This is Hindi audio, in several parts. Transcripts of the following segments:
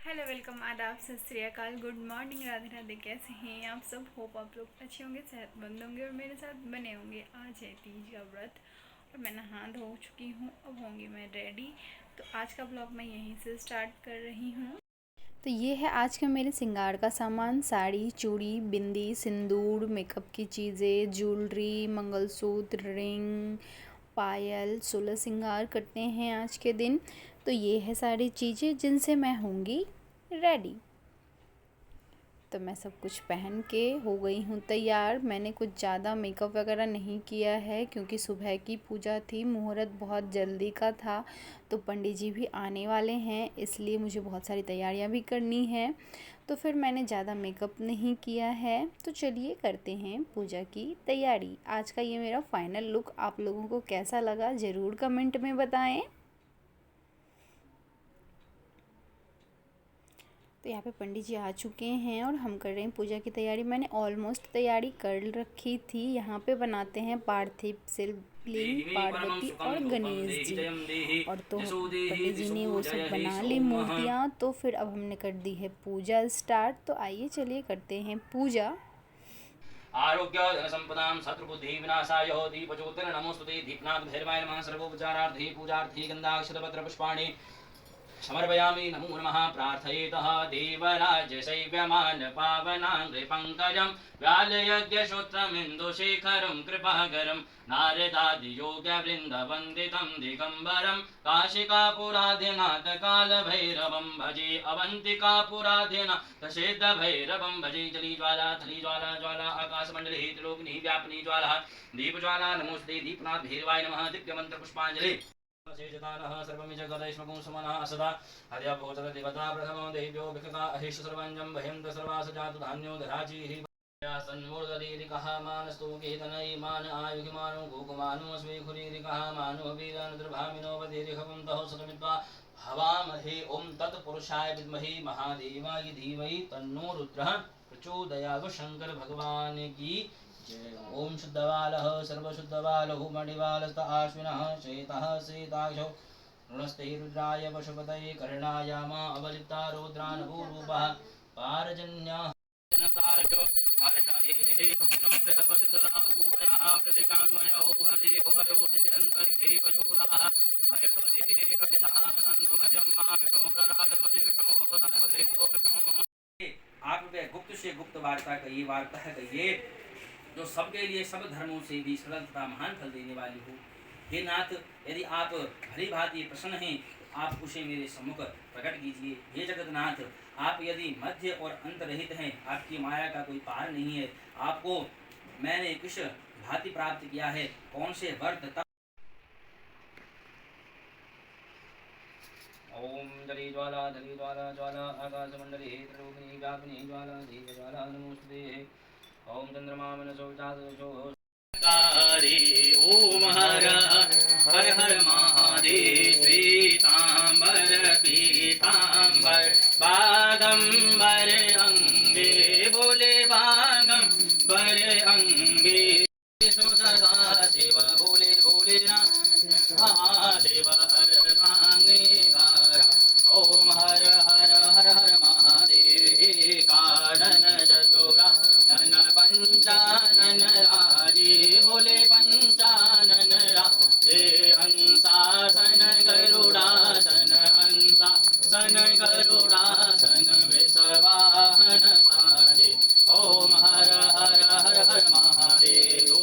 हेलो वेलकम आदाब सत श्री अकाल गुड मॉर्निंग राधे राधे। कैसे हैं आप सब? होप आप लोग अच्छे होंगे, सेहतमंद होंगे और मेरे साथ बने होंगे। आज है तीज का व्रत और मैं नहा धो चुकी हूँ, अब होंगी मैं रेडी। तो आज का ब्लॉग मैं यहीं से स्टार्ट कर रही हूँ। तो ये है आज का मेरे श्रृंगार का सामान। साड़ी, चूड़ी, बिंदी, सिंदूर, मेकअप की चीज़ें, ज्वेलरी, मंगलसूत्र, रिंग, पायल, 16 श्रृंगार करते हैं आज के दिन। तो ये है सारी चीज़ें जिनसे मैं होंगी रेडी। तो मैं सब कुछ पहन के हो गई हूँ तैयार। मैंने कुछ ज़्यादा मेकअप वगैरह नहीं किया है क्योंकि सुबह की पूजा थी, मुहूर्त बहुत जल्दी का था, तो पंडित जी भी आने वाले हैं, इसलिए मुझे बहुत सारी तैयारियां भी करनी है। तो फिर मैंने ज़्यादा मेकअप नहीं किया है। तो चलिए करते हैं पूजा की तैयारी। आज का ये मेरा फाइनल लुक आप लोगों को कैसा लगा ज़रूर कमेंट में बताएं। तो यहाँ पे पंडित जी आ चुके हैं और हम कर रहे हैं पूजा की तैयारी। मैंने ऑलमोस्ट तैयारी कर रखी थी। यहाँ पे बनाते हैं पार्थिव शिवलिंग, पार्वती और गणेश जी। और तो पंडित जी ने वो सब बना ली मूर्तियाँ। तो फिर अब हमने कर दी है पूजा स्टार्ट। तो आइए चलिए करते हैं पूजा। आरोग्य धनसंपदां शत्रुबुद्धि विनाशाय दीपज्योतिर्नमोस्तुते दीपनाथ भैरवाय नमः सर्वोपचारार्थे पूजार्थे गन्धाक्षतपत्र पुष्पाणि समर्पयामि। नमो नमः। प्रार्थयेतः देवराजशैव्यमान पावनाङ्घ्रिपङ्कजं व्यालयज्ञश्रोत्रमिन्दुशेखरं कृपाकरं नारदादियोगवृन्दवन्दितं दिगम्बरं काशिकापुराधिनाथकालभैरवं भजे अवन्तिकापुराधिनाथसिद्धभैरवं भजे। जलीज्वाला थलीज्वाला ज्वाला आकाशमण्डले त्रिलोकिनी व्यापिनी ज्वाला दीपज्वाला नमोऽस्ते दीपनाथ भैरवाय नमः। दिव्यमन्त्रपुष्पाञ्जलि शेषदानः सर्वमिज गदैष्मगुं समनः सदा हर्यभोजन देवता प्रथमो देव्यो विकृता अहिष सर्वञ्जं वह्यन्त सर्वास जातु धान्यो दराजीः सन्मूर्धरीरिकः मानस्तु केतनैमान आयुगिमानो गोकुमानो स्वीखुरीरिकः मानो वीरनद्रभामिनो वधीरिखवन्तः सतमित्वा हवामहे ॐ तत्पुरुषाय विद्महे महादेवाय धीमहि तन्नो रुद्रः प्रचोदयात्। शंकर भगवान की ओम शुद्धवालः सर्वशुद्धवालः मणिवालस्त आश्विनः श्वेतः श्वेताक्षो ऋणस्ते रुद्राय पशुपतये कर्णायामा अवलिप्ता रौद्रानभूरूपः पारजन्यः तारको आर्षादेहे पुष्णो बृहस्पतिर्ददातुभयः पृथिव्याम्बयो हरिभुवयो दिव्यन्तरिक्षे पशूराः हयस्वदेहे प्रतिसः सन्तुमजं मा विष्णोराजमधिविष्णोः सनबुद्धितो विष्णोः। आप गुप्त से गुप्त वार्ता कहिए, वार्ता कहिए जो सबके लिए सब धर्मों से भी सरल तथा महान फल देने वाली हो। हे नाथ, यदि आप भली भांति प्रसन्न हैं तो आप उसे मेरे सम्मुख प्रकट कीजिए। हे जगन्नाथ, आप यदि मध्य और अंत रहित हैं, आपकी माया का कोई पार नहीं है, आपको मैंने किस भांति प्राप्त किया है, कौन से वर्त तक। ओम जली ज्वाला धली ज्वाला ज्वाला आकाशमंडले त्रिलोकिनी व्यापिनी ज्वाला दीप ज्वाला नमोस्तुते। ओम चंद्रमा मनसो चादशो ओम हर हर हर महादेव। श्वेतांबर पीतांबर बागंबर अंगे बोले बागंबर अंगे सदा शिव बोले भोले महादेव हर गांगे धारा। ओम हर हर हर हर महादेव कानन चतुरा धन पंचानन राजे बोले पंचानन राजे। हंसासन गरुड़ासन हंसासन गरुड़ासन वृषवाहन साजे। ओम हर हर हर हर महादेव।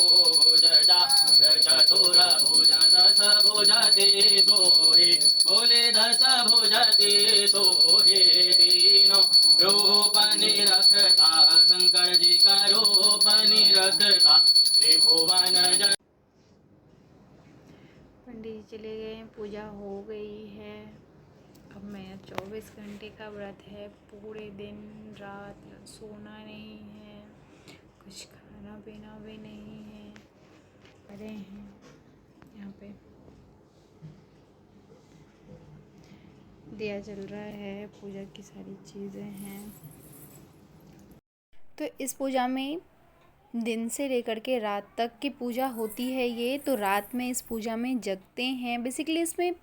चतुर भुज दस भुजते सोहे बोले दस भुजते सोहे। तीनों रूप निरखता शंकर जी का रूप निरखता त्रिभुवन जन। पंडित जी चले गए, पूजा हो गई है। अब मेरा 24 घंटे का व्रत है, पूरे दिन रात सोना नहीं है, कुछ खाना पीना भी नहीं है। पड़े हैं यहाँ पे, दिया जल रहा है, पूजा की सारी चीज़ें हैं। तो इस पूजा में दिन से लेकर के रात तक की पूजा होती है ये। तो रात में इस पूजा में जगते हैं। बेसिकली इसमें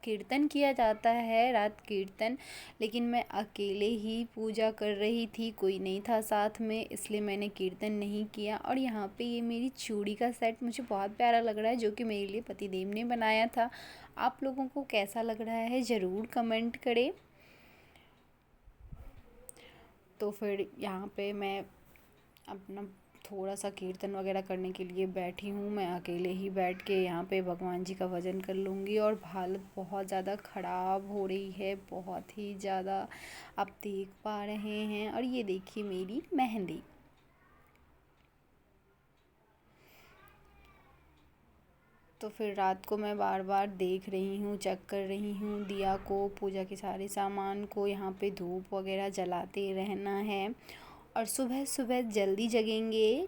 कीर्तन किया जाता है, रात कीर्तन, लेकिन मैं अकेले ही पूजा कर रही थी, कोई नहीं था साथ में, इसलिए मैंने कीर्तन नहीं किया। और यहाँ पे ये मेरी चूड़ी का सेट मुझे बहुत प्यारा लग रहा है, जो कि मेरे लिए पतिदेव ने बनाया था। आप लोगों को कैसा लग रहा है ज़रूर कमेंट करें। तो फिर यहाँ पे मैं अपना थोड़ा सा कीर्तन वगैरह करने के लिए बैठी हूँ। मैं अकेले ही बैठ के यहाँ पे भगवान जी का भजन कर लूँगी। और हालत बहुत ज़्यादा ख़राब हो रही है, बहुत ही ज़्यादा, आप देख पा रहे हैं। और ये देखिए मेरी मेहंदी। तो फिर रात को मैं बार बार देख रही हूँ, चेक कर रही हूँ दिया को, पूजा के सारे सामान को। यहाँ पे धूप वगैरह जलाते रहना है। और सुबह सुबह जल्दी जगेंगे।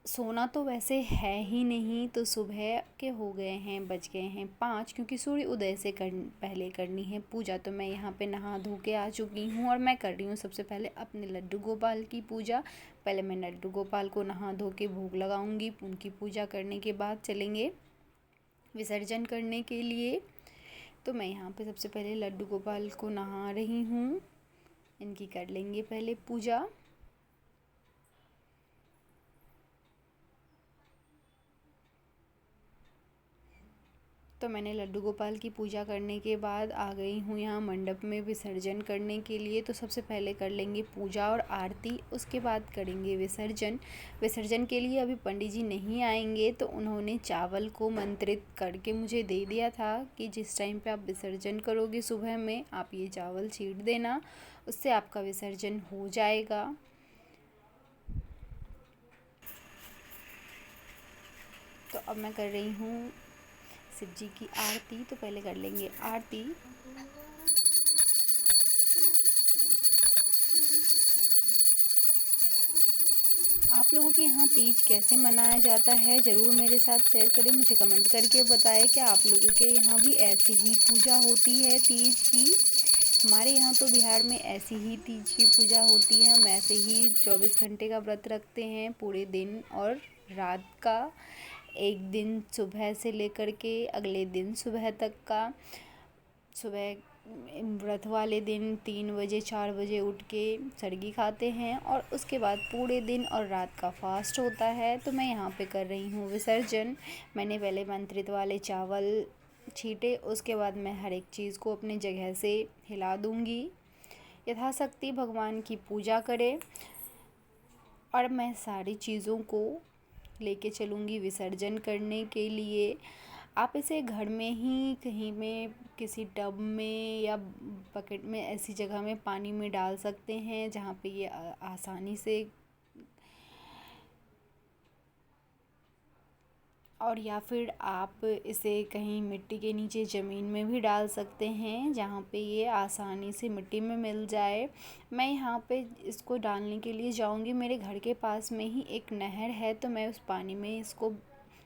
सोना तो वैसे है ही नहीं, तो सुबह के हो गए हैं, बज गए हैं 5, क्योंकि सूर्य उदय से पहले करनी है पूजा। तो मैं यहाँ पे नहा धो के आ चुकी हूँ और मैं कर रही हूँ सबसे पहले अपने लड्डू गोपाल की पूजा। पहले मैं लड्डू गोपाल को नहा धो के भोग लगाऊंगी। उनकी पूजा करने के बाद चलेंगे विसर्जन करने के लिए। तो मैं यहाँ पे सबसे पहले लड्डू गोपाल को नहा रही हूँ, इनकी कर लेंगे पहले पूजा। तो मैंने लड्डू गोपाल की पूजा करने के बाद आ गई हूँ यहाँ मंडप में विसर्जन करने के लिए। तो सबसे पहले कर लेंगे पूजा और आरती, उसके बाद करेंगे विसर्जन। विसर्जन के लिए अभी पंडित जी नहीं आएंगे, तो उन्होंने चावल को मंत्रित करके मुझे दे दिया था कि जिस टाइम पे आप विसर्जन करोगे सुबह में, आप ये चावल छीट देना, उससे आपका विसर्जन हो जाएगा। तो अब मैं कर रही हूँ शिव जी की आरती। तो पहले कर लेंगे आरती। आप लोगों के यहाँ तीज कैसे मनाया जाता है ज़रूर मेरे साथ शेयर करें, मुझे कमेंट करके बताएं। क्या आप लोगों के यहाँ भी ऐसी ही पूजा होती है तीज की? हमारे यहाँ तो बिहार में ऐसी ही तीज की पूजा होती है। हम ऐसे ही 24 घंटे का व्रत रखते हैं, पूरे दिन और रात का, एक दिन सुबह से लेकर के अगले दिन सुबह तक का। सुबह व्रत वाले दिन 3 बजे 4 बजे उठ के सरगी खाते हैं और उसके बाद पूरे दिन और रात का फास्ट होता है। तो मैं यहाँ पे कर रही हूँ विसर्जन। मैंने पहले मंत्रित वाले चावल छीटे, उसके बाद मैं हर एक चीज़ को अपनी जगह से हिला दूँगी। यथाशक्ति भगवान की पूजा करें और मैं सारी चीज़ों को लेके चलूँगी विसर्जन करने के लिए। आप इसे घर में ही कहीं में किसी टब में या बकेट में, ऐसी जगह में पानी में डाल सकते हैं जहाँ पे ये आसानी से, और या फिर आप इसे कहीं मिट्टी के नीचे ज़मीन में भी डाल सकते हैं जहाँ पे ये आसानी से मिट्टी में मिल जाए। मैं यहाँ पे इसको डालने के लिए जाऊँगी। मेरे घर के पास में ही एक नहर है, तो मैं उस पानी में इसको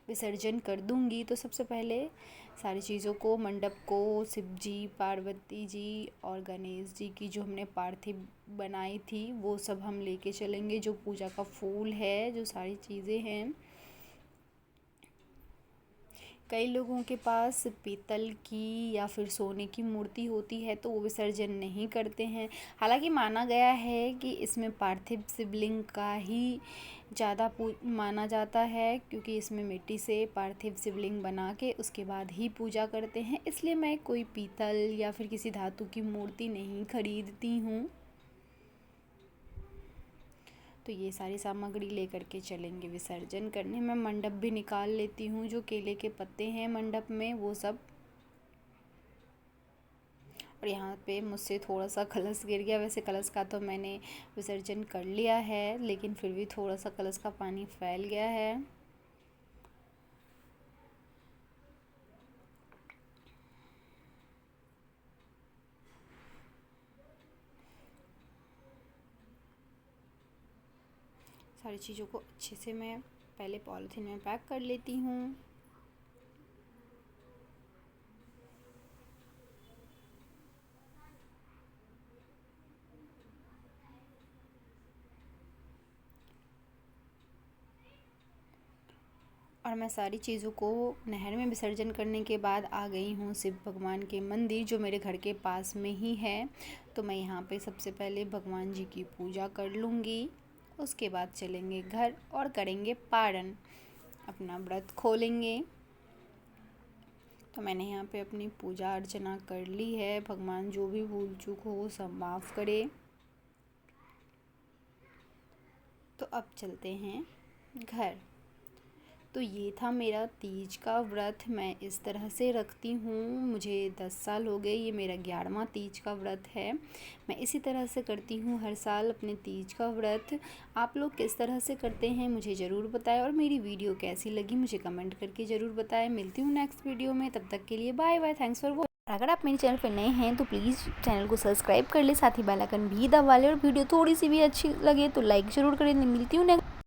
विसर्जन कर दूँगी। तो सबसे पहले सारी चीज़ों को, मंडप को, शिव जी, पार्वती जी और गणेश जी की जो हमने पार्थिव बनाई थी वो सब हम लेके चलेंगे। जो पूजा का फूल है, जो सारी चीज़ें हैं। कई लोगों के पास पीतल की या फिर सोने की मूर्ति होती है, तो वो विसर्जन नहीं करते हैं। हालांकि माना गया है कि इसमें पार्थिव शिवलिंग का ही ज़्यादा माना जाता है, क्योंकि इसमें मिट्टी से पार्थिव शिवलिंग बना के उसके बाद ही पूजा करते हैं। इसलिए मैं कोई पीतल या फिर किसी धातु की मूर्ति नहीं खरीदती हूँ। तो ये सारी सामग्री लेकर के चलेंगे विसर्जन करने। मैं मंडप भी निकाल लेती हूँ, जो केले के पत्ते हैं मंडप में वो सब। और यहाँ पे मुझसे थोड़ा सा कलश गिर गया। वैसे कलश का तो मैंने विसर्जन कर लिया है, लेकिन फिर भी थोड़ा सा कलश का पानी फैल गया है। सारी चीज़ों को अच्छे से मैं पहले पॉलीथीन में पैक कर लेती हूँ। और मैं सारी चीज़ों को नहर में विसर्जन करने के बाद आ गई हूँ शिव भगवान के मंदिर, जो मेरे घर के पास में ही है। तो मैं यहाँ पे सबसे पहले भगवान जी की पूजा कर लूँगी, उसके बाद चलेंगे घर और करेंगे पारण, अपना व्रत खोलेंगे। तो मैंने यहाँ पे अपनी पूजा अर्चना कर ली है। भगवान जो भी भूल चूक हो वो सब माफ़ करे। तो अब चलते हैं घर। तो ये था मेरा तीज का व्रत। मैं इस तरह से रखती हूँ, मुझे 10 साल हो गए, ये मेरा 11वां तीज का व्रत है। मैं इसी तरह से करती हूँ हर साल अपने तीज का व्रत। आप लोग किस तरह से करते हैं मुझे ज़रूर बताएं, और मेरी वीडियो कैसी लगी मुझे कमेंट करके ज़रूर बताएं। मिलती हूँ नेक्स्ट वीडियो में, तब तक के लिए bye bye, thanks for watching. अगर आप मेरे चैनल पर नए हैं तो प्लीज़ चैनल को सब्सक्राइब कर ले, साथ ही बेल आइकन भी दबा ले, और वीडियो थोड़ी सी भी अच्छी लगे तो लाइक ज़रूर करें। मिलती हूँ नेक्स्ट